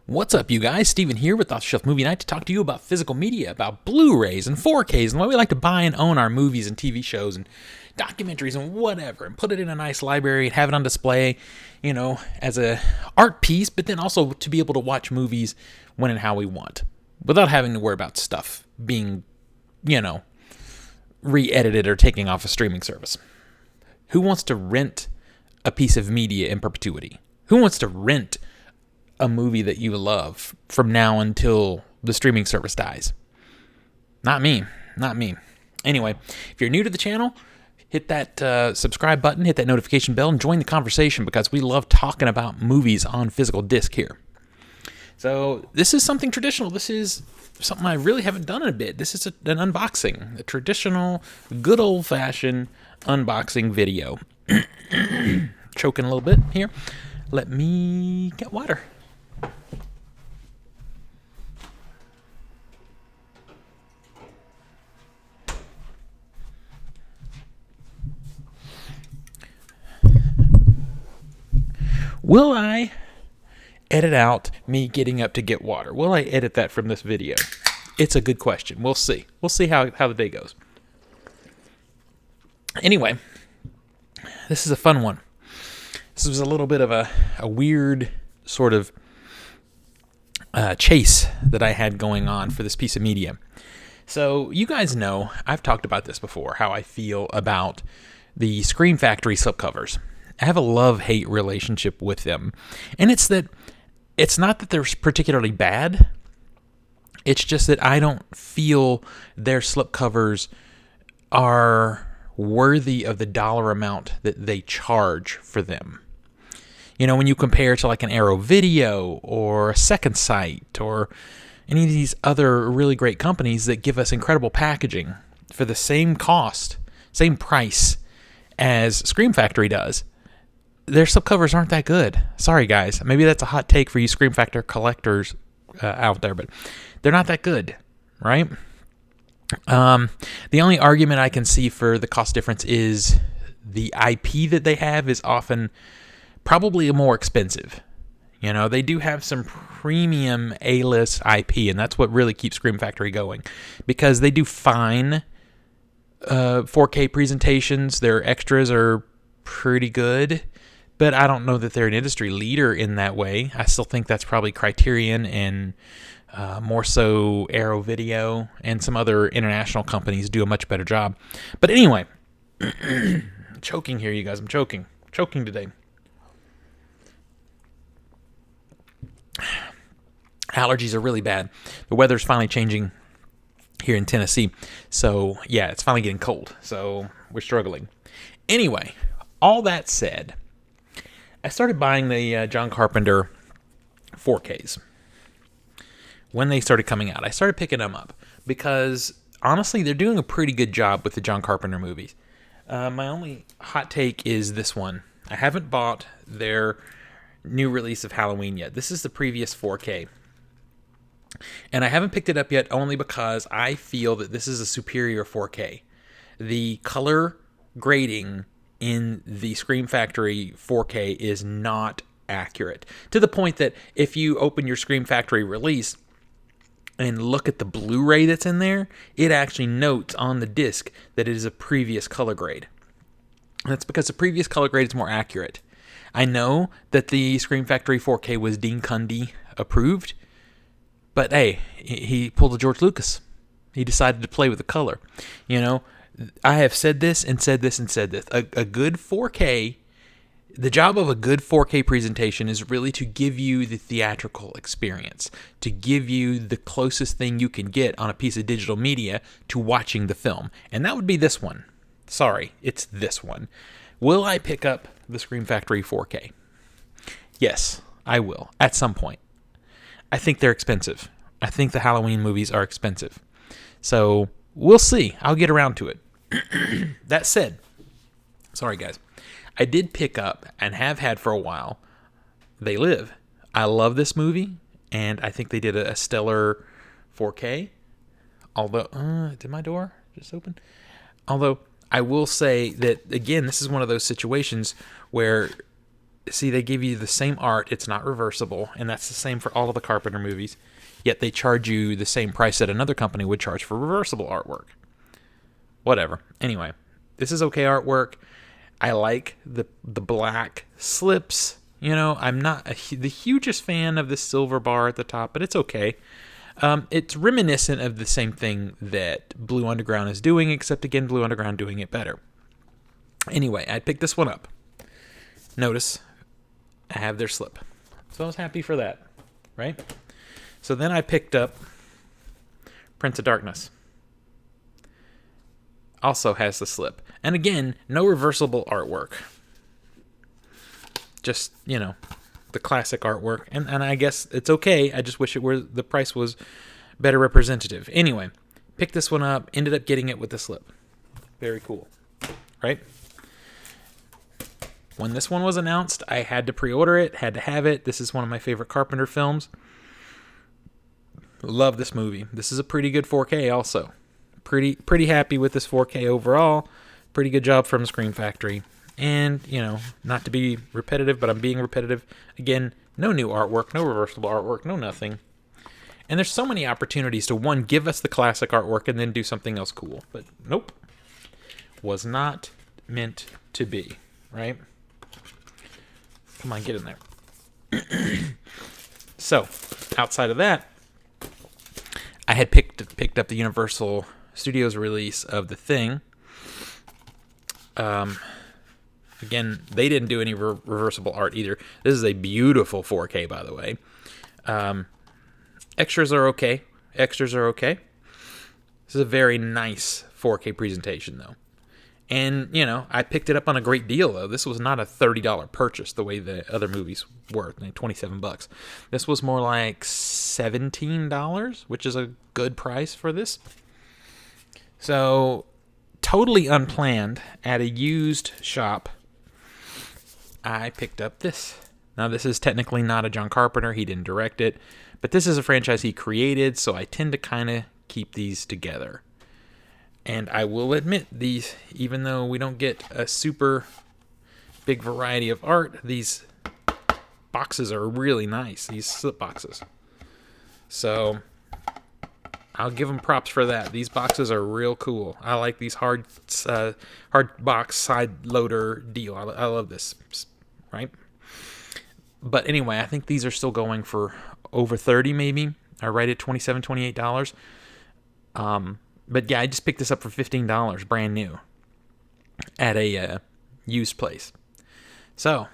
What's up, you guys? Steven here with Off the Shelf Movie Night to talk to you about physical media, about Blu-rays and 4Ks, and why we like to buy and own our movies and TV shows and documentaries and whatever, and put it in a nice library and have it on display, as a art piece, but then also to be able to watch movies when and how we want, without having to worry about stuff being, re-edited or taking off a streaming service. Who wants to rent a piece of media in perpetuity? Who wants to rent a movie that you love from now until the streaming service dies? Not me. Anyway, if you're new to the channel, hit that subscribe button, hit that notification bell, and join the conversation because we love talking about movies on physical disc here. So this is something traditional. This is something I really haven't done in a bit. This is an unboxing, a traditional, good old-fashioned unboxing video. Choking a little bit here. Let me get water. Will I edit out me getting up to get water? Will I edit that from this video? It's a good question. We'll see. We'll see how the day goes. Anyway, this is a fun one. This was a little bit of a weird sort of chase that I had going on for this piece of media. So you guys know, I've talked about this before, how I feel about the Scream Factory slipcovers. I have a love-hate relationship with them. And it's not that they're particularly bad. It's just that I don't feel their slipcovers are worthy of the dollar amount that they charge for them. When you compare to like an Arrow Video or a Second Sight or any of these other really great companies that give us incredible packaging for the same cost, same price as Scream Factory does, their slipcovers aren't that good. Sorry, guys. Maybe that's a hot take for you Scream Factor collectors out there, but they're not that good, right? The only argument I can see for the cost difference is the IP that they have is often probably more expensive. They do have some premium A-list IP, and that's what really keeps Scream Factory going, because they do fine 4K presentations. Their extras are pretty good, but I don't know that they're an industry leader in that way. I still think that's probably Criterion and more so Arrow Video and some other international companies do a much better job. But anyway, choking here, you guys. I'm choking today. Allergies are really bad. The weather's finally changing here in Tennessee. So, yeah, it's finally getting cold. So, we're struggling. Anyway, all that said, I started buying the John Carpenter 4Ks. When they started coming out, I started picking them up because, honestly, they're doing a pretty good job with the John Carpenter movies. My only hot take is this one. I haven't bought their new release of Halloween yet. This is the previous 4K. And I haven't picked it up yet only because I feel that this is a superior 4K. The color grading in the Scream Factory 4K is not accurate. To the point that if you open your Scream Factory release and look at the Blu-ray that's in there, it actually notes on the disc that it is a previous color grade. That's because the previous color grade is more accurate. I know that the Scream Factory 4K was Dean Cundey approved, but hey, he pulled a George Lucas. He decided to play with the color. I have said this and said this and said this. A good 4K, the job of a good 4K presentation is really to give you the theatrical experience, to give you the closest thing you can get on a piece of digital media to watching the film. And that would be this one. Sorry, it's this one. Will I pick up the Scream Factory 4K? Yes, I will, at some point. I think they're expensive. I think the Halloween movies are expensive. So, we'll see. I'll get around to it. That said, sorry guys, I did pick up and have had for a while They Live. I love this movie, and I think they did a stellar 4K. Although, did my door just open? Although, I will say that, again, this is one of those situations where see, they give you the same art. It's not reversible, and that's the same for all of the Carpenter movies. Yet they charge you the same price that another company would charge for reversible artwork. Whatever. Anyway, this is okay artwork. I like the black slips. You know, I'm not the hugest fan of the silver bar at the top, but it's okay. It's reminiscent of the same thing that Blue Underground is doing, except again, Blue Underground doing it better. Anyway, I picked this one up. Notice, I have their slip. So I was happy for that, right? So then I picked up Prince of Darkness. Also has the slip. And again, no reversible artwork. Just, you know, the classic artwork. And I guess it's okay. I just wish the price was better representative. Anyway, picked this one up, ended up getting it with the slip. Very cool. Right? When this one was announced, I had to pre-order it, had to have it. This is one of my favorite Carpenter films. Love this movie. This is a pretty good 4K also. Pretty happy with this 4K overall. Pretty good job from Screen Factory. And, you know, not to be repetitive, but I'm being repetitive. Again, no new artwork, no reversible artwork, no nothing. And there's so many opportunities to, one, give us the classic artwork and then do something else cool. But nope. Was not meant to be, right? Come on, get in there. So, outside of that, I had picked up the Universal Studios release of The Thing. Again, they didn't do any reversible art either. This is a beautiful 4K, by the way. Extras are okay. This is a very nice 4K presentation, though. And, you know, I picked it up on a great deal, though. This was not a $30 purchase the way the other movies were, like $27. This was more like $17, which is a good price for this. So, totally unplanned, at a used shop, I picked up this. Now, this is technically not a John Carpenter. He didn't direct it. But this is a franchise he created, so I tend to kind of keep these together. And I will admit, these, even though we don't get a super big variety of art, these boxes are really nice, these slip boxes. So, I'll give them props for that. These boxes are real cool. I like these hard box side loader deal. I love this, right? But anyway, I think these are still going for over $30 maybe. I right at $27, $28. But yeah, I just picked this up for $15, brand new, at a used place. So,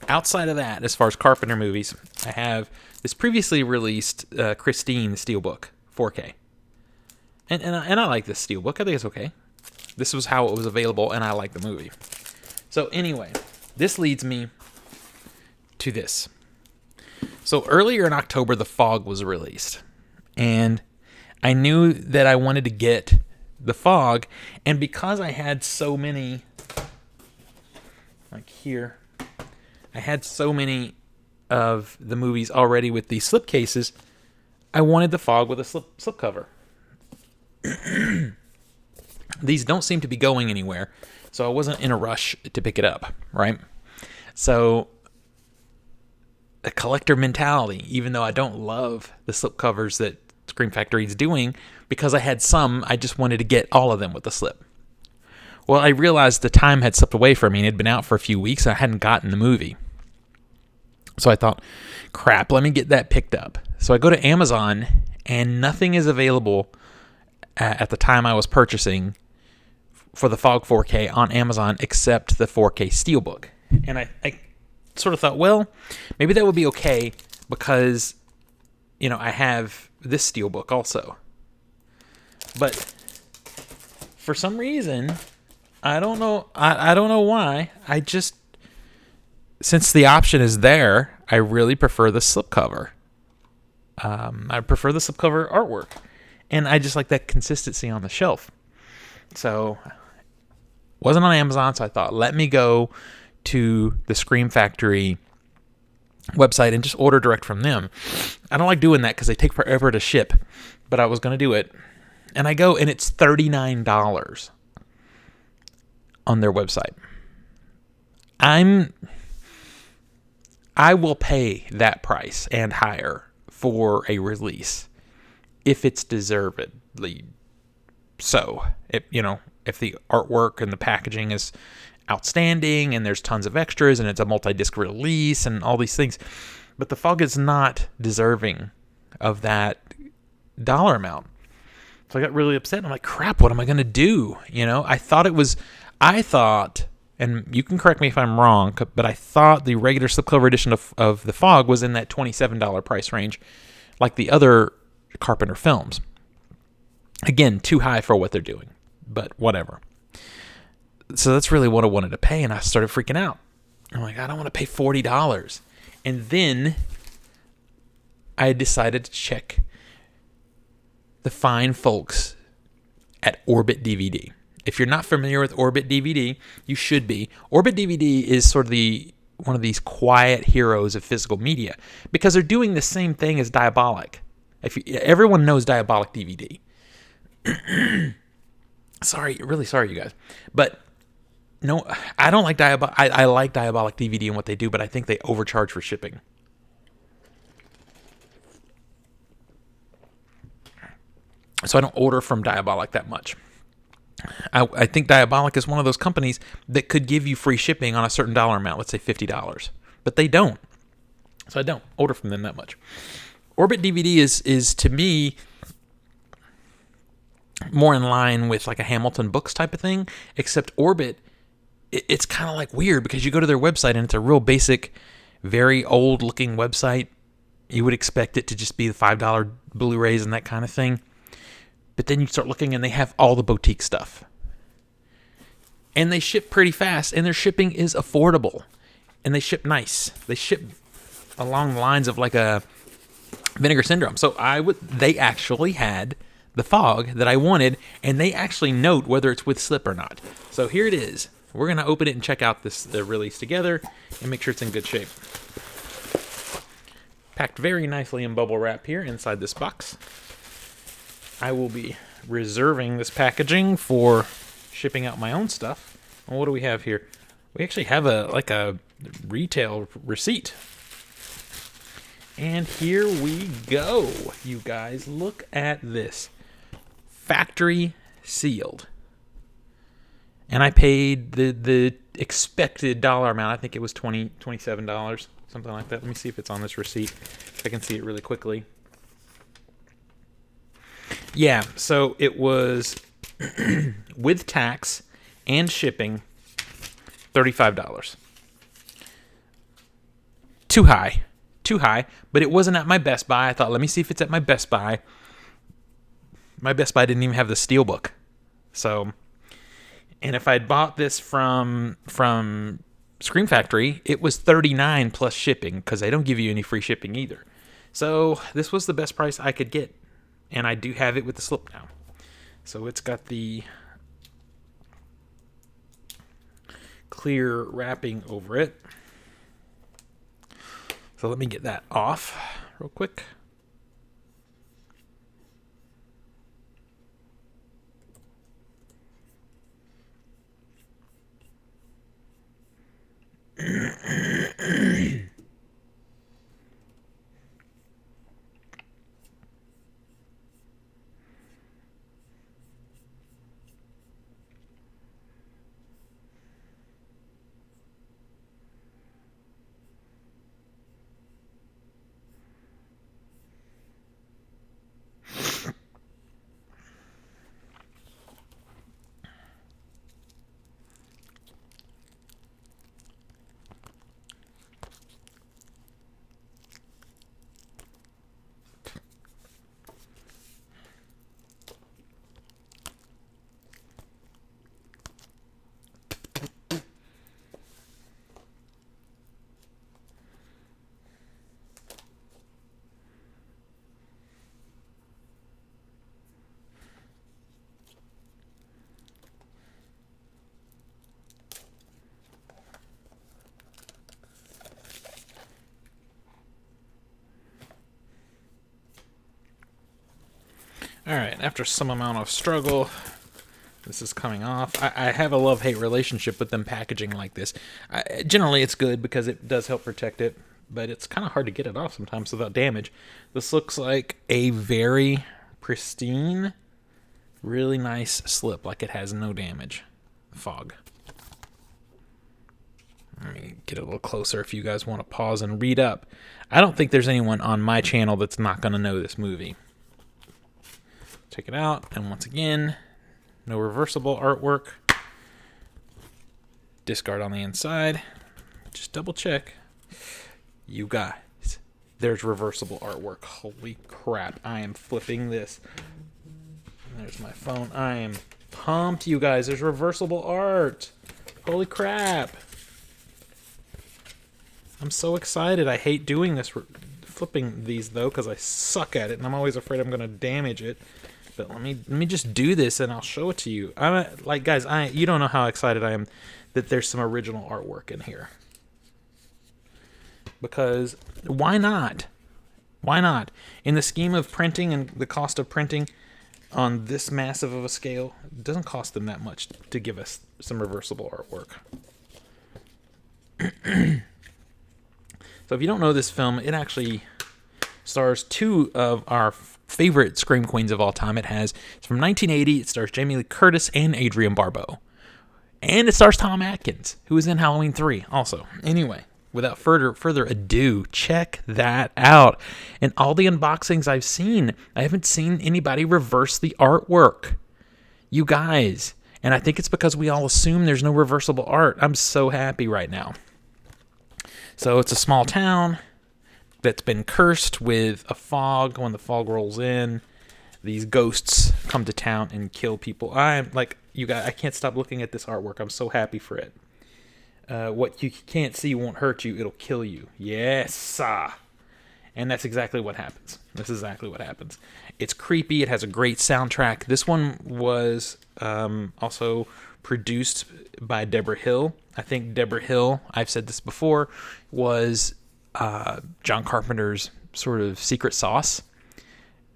outside of that, as far as Carpenter movies, I have this previously released Christine Steelbook 4K. And I like this Steelbook. I think it's okay. This was how it was available, and I like the movie. So anyway, this leads me to this. So earlier in October, The Fog was released. And I knew that I wanted to get The Fog, and because I had so many, like here, I had so many of the movies already with these slipcases, I wanted The Fog with a slipcover. These don't seem to be going anywhere, so I wasn't in a rush to pick it up, right? So, a collector mentality, even though I don't love the slipcovers that Screen Factory is doing, because I had some, I just wanted to get all of them with the slip. Well, I realized the time had slipped away from me and it had been out for a few weeks and I hadn't gotten the movie. So I thought, crap, let me get that picked up. So I go to Amazon and nothing is available at the time I was purchasing for the Fog 4K on Amazon except the 4K Steelbook. And I sort of thought, well, maybe that would be okay because, you know, I have this Steelbook also. But for some reason, I don't know. I don't know why. I just, since the option is there, I really prefer the slipcover. I prefer the slipcover artwork, and I just like that consistency on the shelf. So, wasn't on Amazon, so I thought, let me go to the Scream Factory website and just order direct from them. I don't like doing that because they take forever to ship, but I was going to do it. And I go, and it's $39 on their website. I'm I will pay that price and higher for a release if it's deservedly so. If the artwork and the packaging is outstanding and there's tons of extras and it's a multi-disc release and all these things. But the Fog is not deserving of that dollar amount. So I got really upset. I'm like, crap, what am I going to do? I thought, and you can correct me if I'm wrong, but I thought the regular slipcover edition of the Fog was in that $27 price range, like the other Carpenter films. Again, too high for what they're doing, but whatever. So that's really what I wanted to pay, and I started freaking out. I'm like, I don't want to pay $40. And then I decided to check the fine folks at Orbit DVD. If you're not familiar with Orbit DVD, you should be. Orbit DVD is sort of one of these quiet heroes of physical media because they're doing the same thing as Diabolic. Everyone knows Diabolic DVD. Really sorry, you guys. But no, I don't like Diabolic. I like Diabolic DVD and what they do, but I think they overcharge for shipping. So I don't order from Diabolic that much. I think Diabolic is one of those companies that could give you free shipping on a certain dollar amount, let's say $50. But they don't. So I don't order from them that much. Orbit DVD is to me more in line with like a Hamilton Books type of thing, except Orbit, it's kind of like weird because you go to their website and it's a real basic, very old looking website. You would expect it to just be the $5 Blu-rays and that kind of thing. But then you start looking and they have all the boutique stuff. And they ship pretty fast and their shipping is affordable. And they ship nice. They ship along the lines of like a Vinegar Syndrome. So they actually had the Fog that I wanted, and they actually note whether it's with slip or not. So here it is. We're going to open it and check out the release together and make sure it's in good shape. Packed very nicely in bubble wrap here inside this box. I will be reserving this packaging for shipping out my own stuff. Well, what do we have here? We actually have a retail receipt. And here we go, you guys. Look at this. Factory sealed. And I paid the expected dollar amount. I think it was $27, something like that. Let me see if it's on this receipt. If I can see it really quickly. Yeah, so it was with tax and shipping, $35. Too high, but it wasn't at my Best Buy. I thought, let me see if it's at my Best Buy. My Best Buy didn't even have the Steelbook. So, and if I'd bought this from Scream Factory, it was $39 plus shipping because they don't give you any free shipping either. So this was the best price I could get. And I do have it with the slip now. So it's got the clear wrapping over it. So let me get that off real quick. Alright, after some amount of struggle, this is coming off. I have a love-hate relationship with them packaging like this. Generally, it's good because it does help protect it, but it's kind of hard to get it off sometimes without damage. This looks like a very pristine, really nice slip, like it has no damage. Fog. Let me get a little closer if you guys want to pause and read up. I don't think there's anyone on my channel that's not going to know this movie. Check it out, and once again, no reversible artwork. Discard on the inside. Just double check. You guys, there's reversible artwork. Holy crap, I am flipping this. There's my phone. I am pumped, you guys. There's reversible art. Holy crap. I'm so excited. I hate doing this, flipping these, though, because I suck at it, and I'm always afraid I'm going to damage it. But let me just do this, and I'll show it to you. Guys, you don't know how excited I am that there's some original artwork in here. Because why not? Why not? In the scheme of printing and the cost of printing on this massive of a scale, it doesn't cost them that much to give us some reversible artwork. So if you don't know this film, it actually stars two of our favorite Scream Queens of all time. It's from 1980. It stars Jamie Lee Curtis and Adrienne Barbeau. And it stars Tom Atkins, who was in Halloween 3 also. Anyway, without further ado, check that out. In all the unboxings I've seen, I haven't seen anybody reverse the artwork. You guys. And I think it's because we all assume there's no reversible art. I'm so happy right now. So it's a small town that's been cursed with a fog. When the fog rolls in, these ghosts come to town and kill people. I'm like, you guys, I can't stop looking at this artwork. I'm so happy for it. What you can't see won't hurt you. It'll kill you. Yes. And that's exactly what happens. This is exactly what happens. It's creepy. It has a great soundtrack. This one was also produced by Deborah Hill. I think Deborah Hill, I've said this before, was John Carpenter's sort of secret sauce.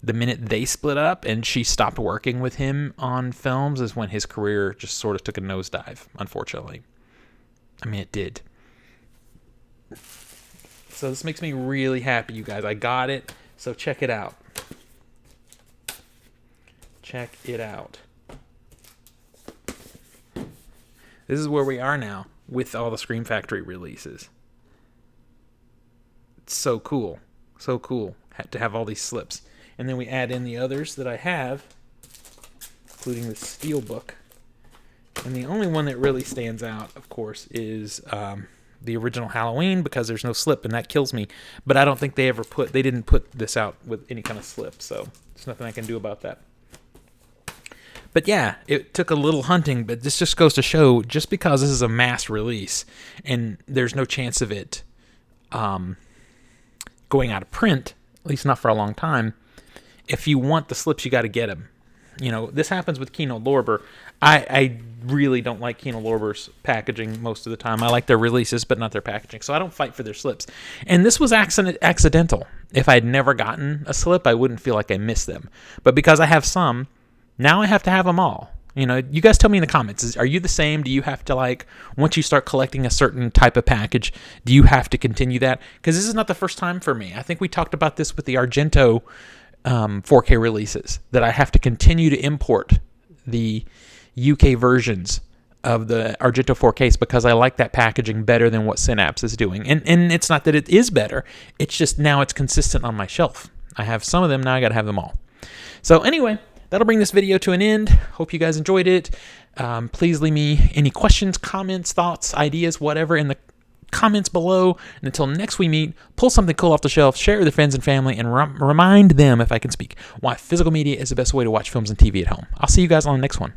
The minute they split up and she stopped working with him on films is when his career just sort of took a nosedive, unfortunately. I mean, it did. So this makes me really happy, you guys. I got it, so check it out. Check it out. This is where we are now with all the Scream Factory releases. It's so cool. So cool to have all these slips. And then we add in the others that I have, including the Steelbook. And the only one that really stands out, of course, is the original Halloween, because there's no slip, and that kills me. But I don't think they didn't put this out with any kind of slip, so there's nothing I can do about that. But yeah, it took a little hunting, but this just goes to show, just because this is a mass release, and there's no chance of it going out of print, at least not for a long time, if you want the slips, you got to get them. You know, this happens with Kino Lorber. I really don't like Kino Lorber's packaging most of the time. I like their releases, but not their packaging. So I don't fight for their slips. And this was accidental. If I'd never gotten a slip, I wouldn't feel like I missed them. But because I have some, now I have to have them all. You know, you guys tell me in the comments, are you the same? Do you have to, like, once you start collecting a certain type of package, do you have to continue that? Because this is not the first time for me. I think we talked about this with the Argento 4K releases, that I have to continue to import the UK versions of the Argento 4Ks because I like that packaging better than what Synapse is doing. And it's not that it is better. It's just now it's consistent on my shelf. I have some of them, now I got to have them all. So anyway, that'll bring this video to an end. Hope you guys enjoyed it. Please leave me any questions, comments, thoughts, ideas, whatever in the comments below. And until next we meet, pull something cool off the shelf, share it with your friends and family, and remind them, if I can speak, why physical media is the best way to watch films and TV at home. I'll see you guys on the next one.